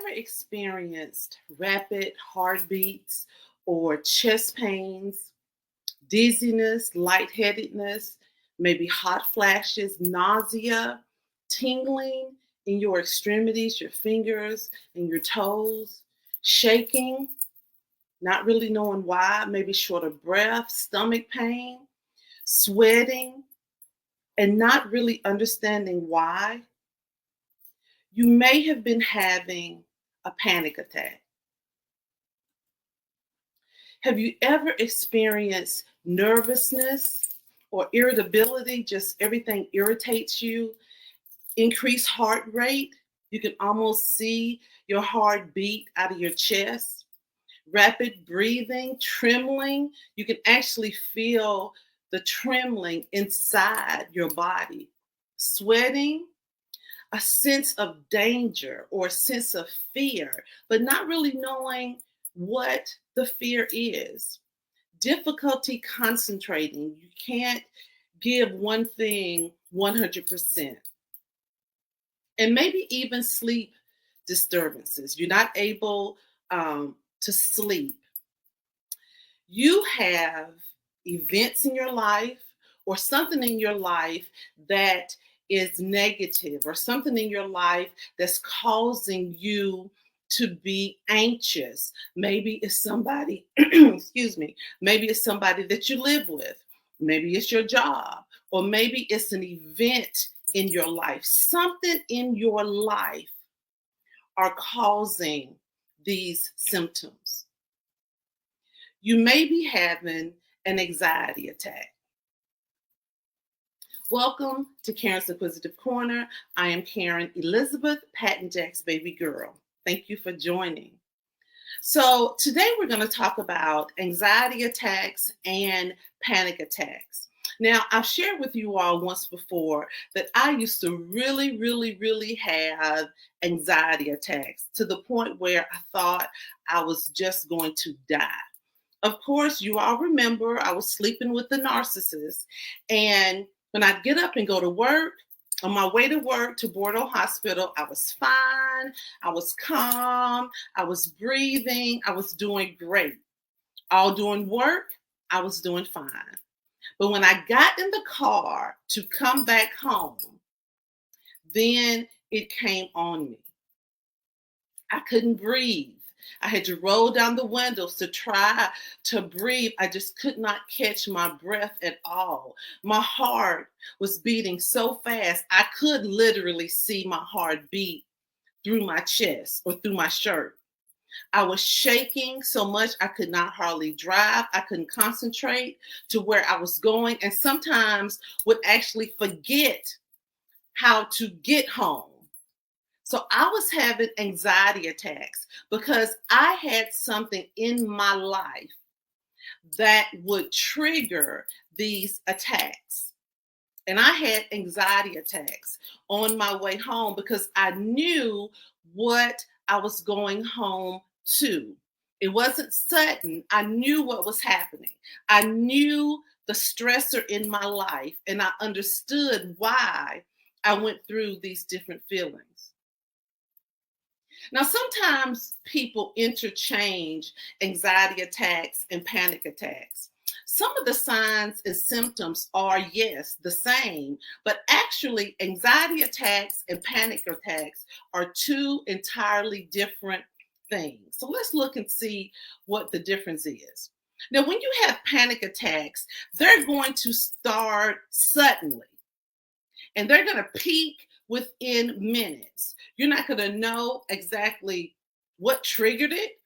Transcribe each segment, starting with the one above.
ever experienced rapid heartbeats or chest pains, dizziness, lightheadedness, maybe hot flashes, nausea, tingling in your extremities, your fingers and your toes, shaking, not really knowing why, maybe short of breath, stomach pain, sweating, and not really understanding why? You may have been having a panic attack. Have you ever experienced nervousness or irritability? Just everything irritates you, increased heart rate. You can almost see your heart beat out of your chest, rapid breathing, trembling. You can actually feel the trembling inside your body, sweating, a sense of danger or a sense of fear, but not really knowing what the fear is. Difficulty concentrating. You can't give one thing 100%. And maybe even sleep disturbances. You're not able to sleep. You have events in your life or something in your life that is negative or something in your life that's causing you to be anxious. Maybe it's somebody, excuse me, maybe it's somebody that you live with. Maybe it's your job, or maybe it's an event in your life. Something in your life are causing these symptoms. You may be having an anxiety attack. Welcome to Karen's Inquisitive Corner. I am Karen Elizabeth Patton Jack's baby girl. Thank you for joining. So today we're going to talk about anxiety attacks and panic attacks. Now, I've shared with you all once before that I used to really have anxiety attacks to the point where I thought I was just going to die. Of course, you all remember I was sleeping with the narcissist, and when I'd get up and go to work, on my way to work to Bordeaux Hospital, I was fine, I was calm, I was breathing, I was doing great. All doing work, I was doing fine. But when I got in the car to come back home, then it came on me. I couldn't breathe. I had to roll down the windows to try to breathe. I just could not catch my breath at all. My heart was beating so fast, I could literally see my heart beat through my chest or through my shirt. I was shaking so much I could not hardly drive. I couldn't concentrate to where I was going, and sometimes would actually forget how to get home. So I was having anxiety attacks because I had something in my life that would trigger these attacks. And I had anxiety attacks on my way home because I knew what I was going home to. It wasn't sudden. I knew what was happening. I knew the stressor in my life, and I understood why I went through these different feelings. Now, sometimes people interchange anxiety attacks and panic attacks. Some of the signs and symptoms are, yes, the same, but actually anxiety attacks and panic attacks are two entirely different things. So let's look and see what the difference is. Now, when you have panic attacks, they're going to start suddenly, and they're going to peak within minutes. You're not going to know exactly what triggered it.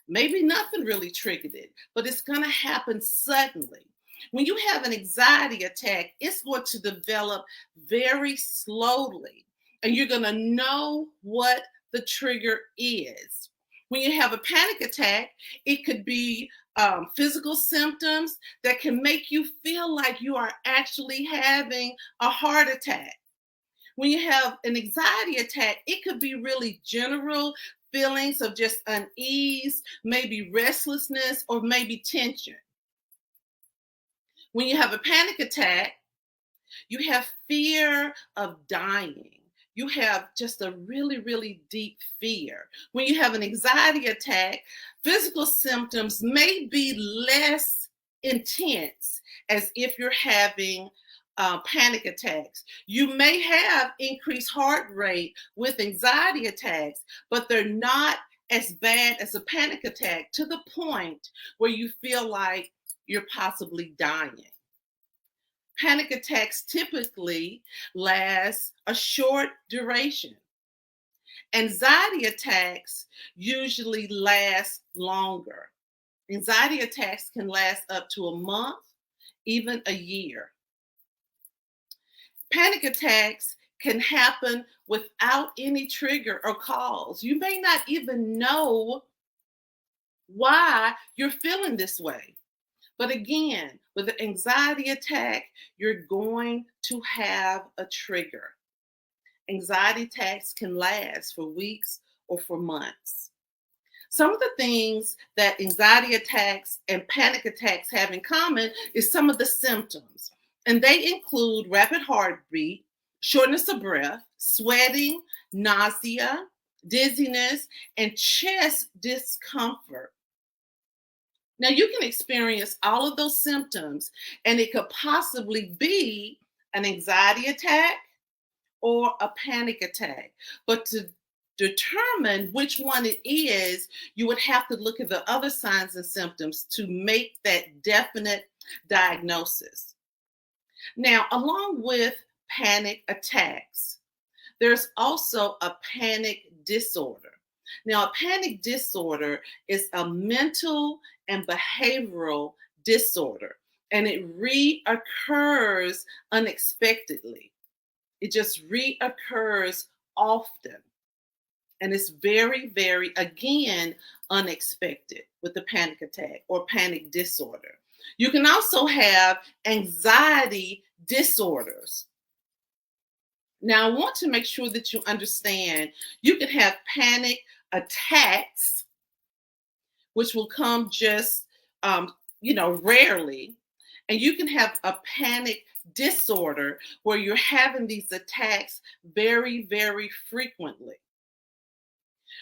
Maybe nothing really triggered it, but it's going to happen suddenly. When you have an anxiety attack, it's going to develop very slowly, and you're going to know what the trigger is. When you have a panic attack, it could be physical symptoms that can make you feel like you are actually having a heart attack. When you have an anxiety attack, it could be really general feelings of just unease, maybe restlessness, or maybe tension. When you have a panic attack, you have fear of dying. you have just a really, really deep fear. When you have an anxiety attack, physical symptoms may be less intense as if you're having panic attacks. You may have increased heart rate with anxiety attacks, but they're not as bad as a panic attack to the point where you feel like you're possibly dying. Panic attacks typically last a short duration. Anxiety attacks usually last longer. Anxiety attacks can last up to a month, even a year. Panic attacks can happen without any trigger or cause. You may not even know why you're feeling this way. But again, with an anxiety attack, you're going to have a trigger. Anxiety attacks can last for weeks or for months. Some of the things that anxiety attacks and panic attacks have in common is some of the symptoms. And they include rapid heartbeat, shortness of breath, sweating, nausea, dizziness, and chest discomfort. Now, you can experience all of those symptoms, and it could possibly be an anxiety attack or a panic attack. But to determine which one it is, you would have to look at the other signs and symptoms to make that definite diagnosis. Now, along with panic attacks, there's also a panic disorder. Now, a panic disorder is a mental and behavioral disorder, and it reoccurs unexpectedly. It just reoccurs often. And it's very, very, again, unexpected with the panic attack or panic disorder. You can also have anxiety disorders. Now, I want to make sure that you understand you can have panic attacks, which will come just, rarely. And you can have a panic disorder where you're having these attacks very, very frequently.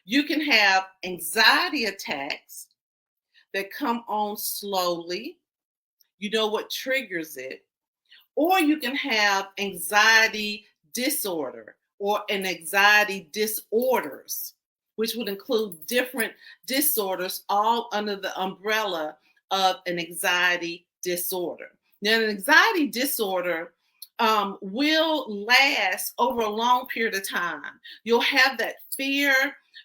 You can have anxiety attacks that come on slowly. You know what triggers it. Or you can have anxiety disorder or an anxiety disorders, which would include different disorders all under the umbrella of an anxiety disorder. Now, an anxiety disorder will last over a long period of time. You'll have that fear,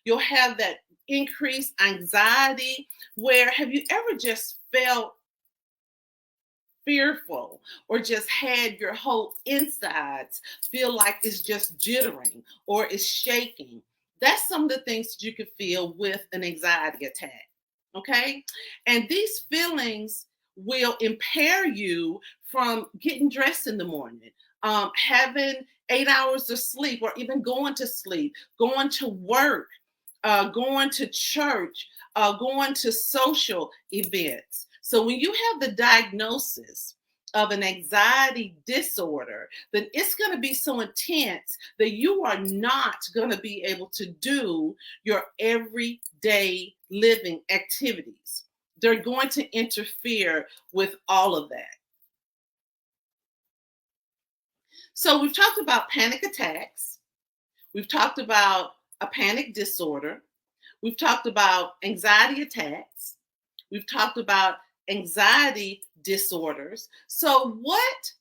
you'll have that increased anxiety where have you ever just felt fearful or just had your whole insides feel like it's just jittering or it's shaking? That's some of the things that you could feel with an anxiety attack, okay? And these feelings will impair you from getting dressed in the morning, having 8 hours of sleep, or even going to sleep, going to work, going to church, going to social events. So when you have the diagnosis of an anxiety disorder, then it's going to be so intense that you are not going to be able to do your everyday living activities. They're going to interfere with all of that. So we've talked about panic attacks. We've talked about a panic disorder. We've talked about anxiety attacks. We've talked about anxiety disorders. So what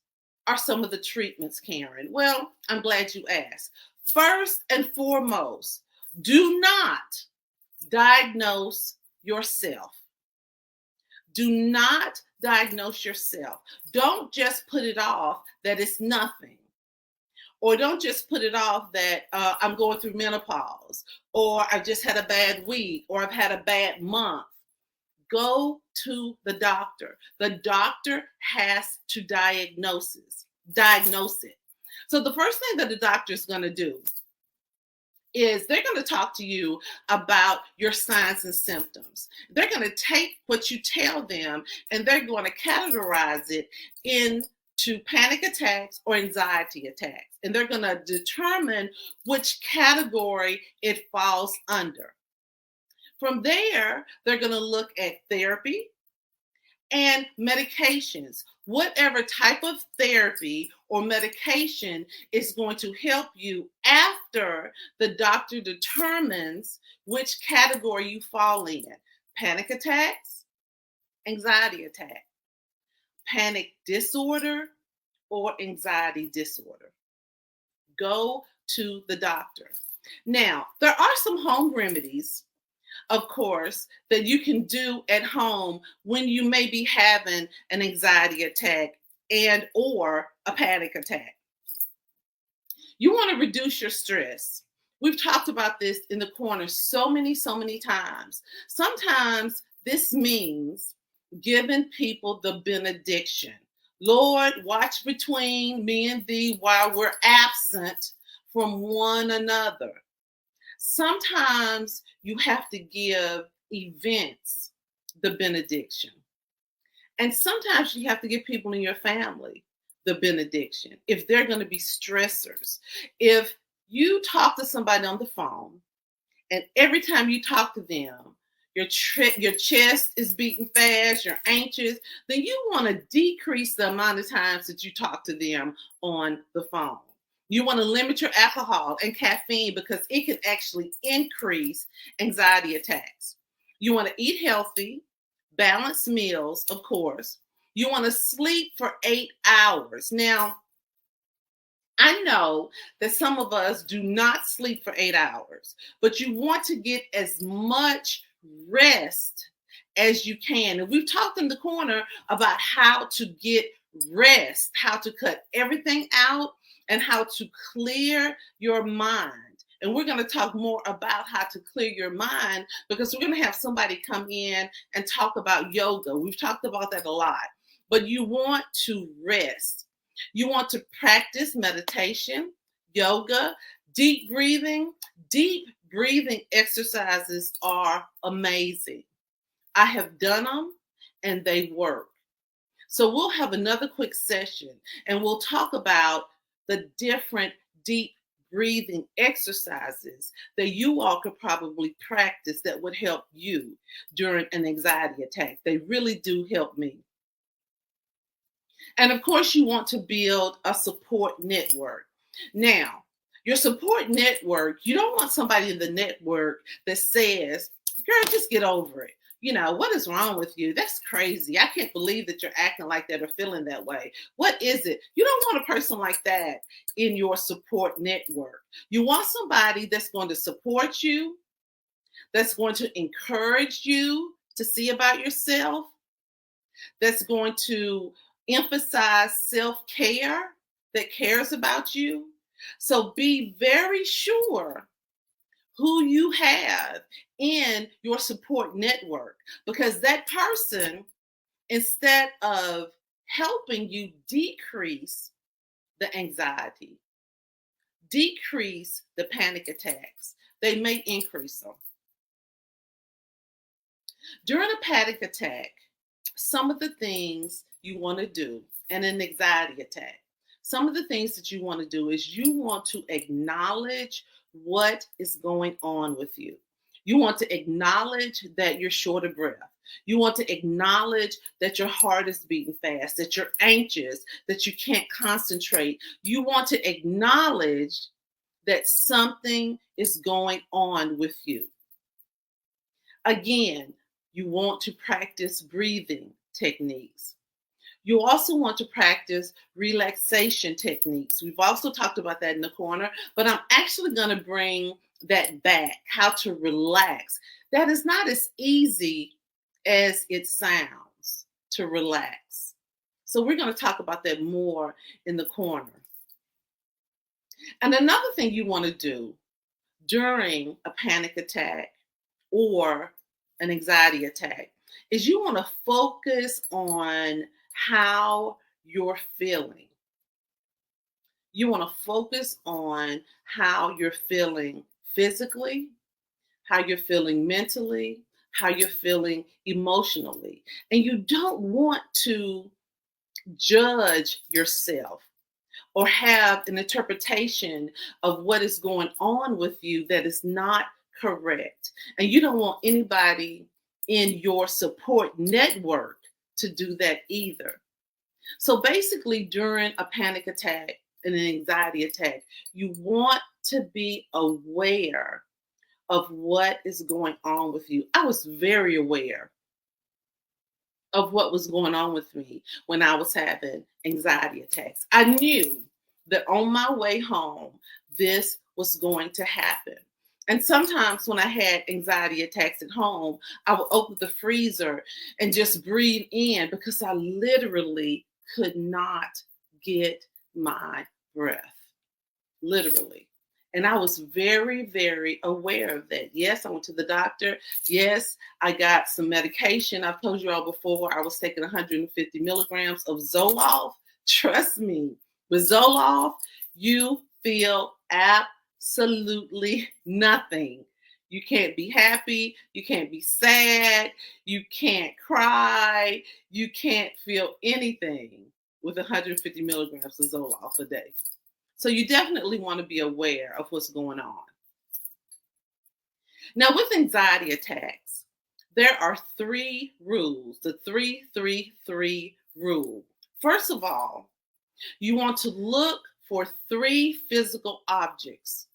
are some of the treatments, Karen? Well, I'm glad you asked. First and foremost, do not diagnose yourself. Do not diagnose yourself. Don't just put it off that it's nothing. Or don't just put it off that I'm going through menopause, or I've just had a bad week, or I've had a bad month. Go to the doctor. The doctor has to diagnose it. So the first thing that the doctor is going to do is they're going to talk to you about your signs and symptoms. They're going to take what you tell them and they're going to categorize it in to panic attacks or anxiety attacks. And they're going to determine which category it falls under. From there, they're going to look at therapy and medications. Whatever type of therapy or medication is going to help you after the doctor determines which category you fall in. Panic attacks, anxiety attack, panic disorder, or anxiety disorder. Go to the doctor. Now, there are some home remedies, of course, that you can do at home when you may be having an anxiety attack and or a panic attack. You want to reduce your stress. We've talked about this in the corner so many times. Sometimes this means giving people the benediction. Lord, watch between me and thee while we're absent from one another. Sometimes you have to give events the benediction. And sometimes you have to give people in your family the benediction if they're going to be stressors. If you talk to somebody on the phone and every time you talk to them, your chest is beating fast, you're anxious, then you want to decrease the amount of times that you talk to them on the phone. You want to limit your alcohol and caffeine because it can actually increase anxiety attacks. You want to eat healthy, balanced meals, of course. You want to sleep for 8 hours. Now, I know that some of us do not sleep for 8 hours, but you want to get as much rest as you can. And we've talked in the corner about how to get rest, how to cut everything out, and how to clear your mind. And we're going to talk more about how to clear your mind because we're going to have somebody come in and talk about yoga. We've talked about that a lot. But you want to rest. You want to practice meditation, yoga, deep breathing. Deep breathing exercises are amazing. I have done them and they work. So we'll have another quick session and we'll talk about the different deep breathing exercises that you all could probably practice that would help you during an anxiety attack. They really do help me. And of course, you want to build a support network. Now, your support network, you don't want somebody in the network that says, girl, just get over it. You know, what is wrong with you? That's crazy. I can't believe that you're acting like that or feeling that way. What is it? You don't want a person like that in your support network. You want somebody that's going to support you, that's going to encourage you to see about yourself, that's going to emphasize self-care, that cares about you. So be very sure who you have in your support network, because that person, instead of helping you decrease the anxiety, decrease the panic attacks, they may increase them. During a panic attack, some of the things you want to do, and an anxiety attack, some of the things that you want to do is you want to acknowledge what is going on with you. You want to acknowledge that you're short of breath. You want to acknowledge that your heart is beating fast, that you're anxious, that you can't concentrate. You want to acknowledge that something is going on with you. Again, you want to practice breathing techniques. You also want to practice relaxation techniques. We've also talked about that in the corner, but I'm actually going to bring that back, how to relax. That is not as easy as it sounds to relax. So we're going to talk about that more in the corner. And another thing you want to do during a panic attack or an anxiety attack is you want to focus on how you're feeling. You want to focus on how you're feeling physically, how you're feeling mentally, how you're feeling emotionally. And you don't want to judge yourself or have an interpretation of what is going on with you that is not correct. And you don't want anybody in your support network to do that either. So basically, during a panic attack and an anxiety attack, you want to be aware of what is going on with you. I was very aware of what was going on with me when I was having anxiety attacks. I knew that on my way home, this was going to happen. And sometimes when I had anxiety attacks at home, I would open the freezer and just breathe in because I literally could not get my breath. Literally. And I was very, very aware of that. Yes, I went to the doctor. Yes, I got some medication. I've told you all before, I was taking 150 milligrams of Zoloft. Trust me, with Zoloft, you feel absolutely nothing. You can't be happy. You can't be sad. You can't cry. You can't feel anything with 150 milligrams of Zoloft a day. So you definitely want to be aware of what's going on. Now, with anxiety attacks, there are 3 rules, the 3-3-3 rule. First of all, you want to look for 3 physical objects.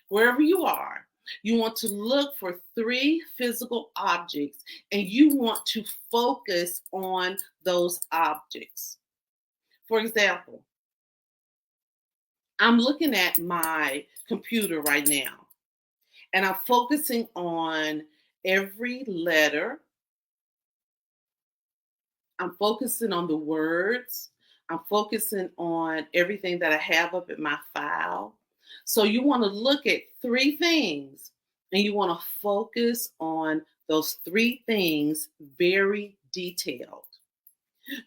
Wherever you are, you want to look for 3 physical objects and you want to focus on those objects. For example, I'm looking at my computer right now, and I'm focusing on every letter. I'm focusing on the words. I'm focusing on everything that I have up in my file. So you want to look at 3 things, and you want to focus on those 3 things very detailed.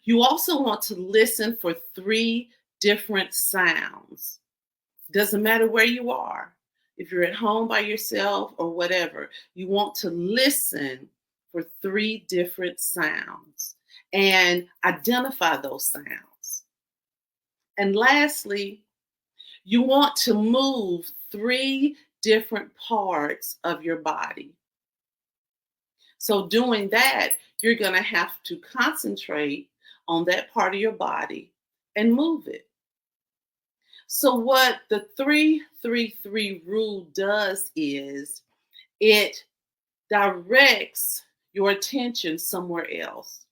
You also want to listen for 3 different sounds. Doesn't matter where you are. If you're at home by yourself or whatever, you want to listen for 3 different sounds and identify those sounds. And lastly, you want to move 3 different parts of your body. So doing that, you're going to have to concentrate on that part of your body and move it. So what the 3-3-3 rule does is it directs your attention somewhere else.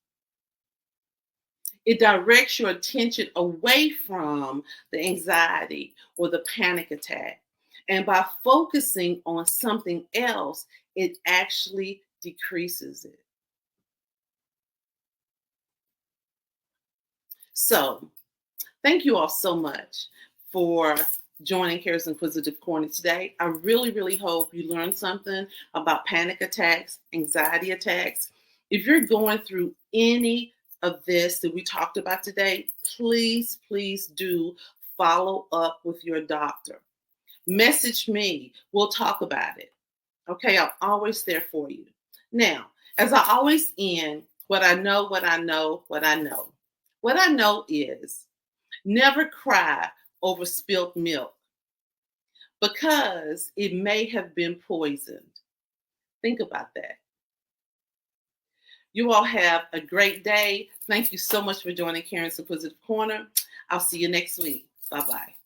It directs your attention away from the anxiety or the panic attack. And by focusing on something else, it actually decreases it. So, thank you all so much for joining Kara's Inquisitive Corner today. I really, really hope you learned something about panic attacks, anxiety attacks. If you're going through any of this that we talked about today, please, please do follow up with your doctor. Message me. We'll talk about it. Okay, I'm always there for you. Now, as I always end, what I know, what I know, what I know. What I know is never cry over spilt milk because it may have been poisoned. Think about that. You all have a great day. Thank you so much for joining Karen's Inquisitive Corner. I'll see you next week. Bye-bye.